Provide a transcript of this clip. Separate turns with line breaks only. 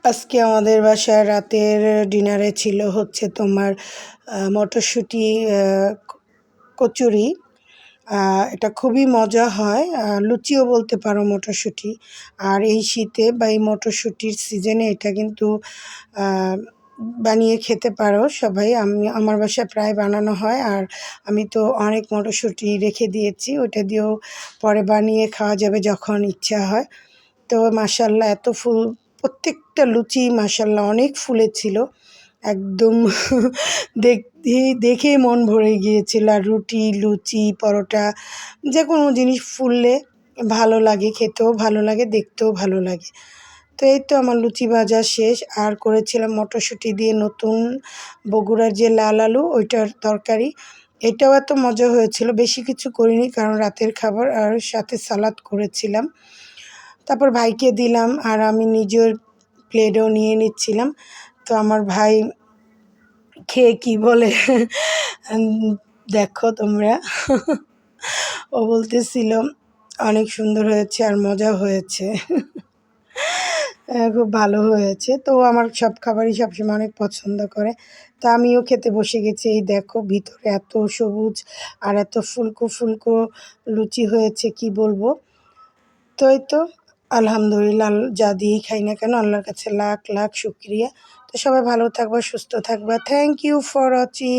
আজকে আমাদের বাসায় রাতের ডিনারে ছিল হচ্ছে তোমার মটরশুঁটি কচুরি। এটা খুবই মজা হয়, লুচিও বলতে পারো মটরশুঁটি। আর এই শীতে বা এই মটরশুঁটির সিজনে এটা কিন্তু বানিয়ে খেতে পারো সবাই। আমার বাসায় প্রায় বানানো হয়, আর আমি তো অনেক মটরশুঁটি রেখে দিয়েছি, ওটা দিয়েও পরে বানিয়ে খাওয়া যাবে যখন ইচ্ছা হয়। তো মাশাআল্লাহ এত ফুল, প্রত্যেকটা লুচি মাশাআল্লাহ অনেক ফুলেছিল একদম। দেখেই মন ভরে গিয়েছিল। আর রুটি, লুচি, পরোটা, যে কোনো জিনিস ফুললে ভালো লাগে, খেতেও ভালো লাগে, দেখতেও ভালো লাগে। তো এই তো আমার লুচি ভাজা শেষ। আর করেছিলাম মটরশুঁটি দিয়ে নতুন বগুড়ার যে লাল আলু, ওইটার তরকারি। এটাও এত মজা হয়েছিল, বেশি কিছু করিনি কারণ রাতের খাবার, আর সাথে সালাদ করেছিলাম। তারপর ভাইকে দিলাম, আর আমি নিজের প্লেটেও নিয়ে নিচ্ছিলাম। তো আমার ভাই খেয়ে কি বলে দেখো তোমরা। ও বলতেছিল অনেক সুন্দর হয়েছে আর মজা হয়েছে। খুব ভালো হয়েছে। তো আমার সব খাবারই সবসময় অনেক পছন্দ করে। তা আমিও খেতে বসে গেছি। এই দেখো ভিতরে এত সবুজ আর এত ফুলকো ফুলকো লুচি হয়েছে, কি বলবো। তো এই তো আলহামদুলিল্লাহ, যা দিয়েই খাই না কেন আল্লাহর কাছে লাখ লাখ শুক্রিয়া। তো সবাই ভালো থাকবা, সুস্থ থাকবা। Thank you for watching.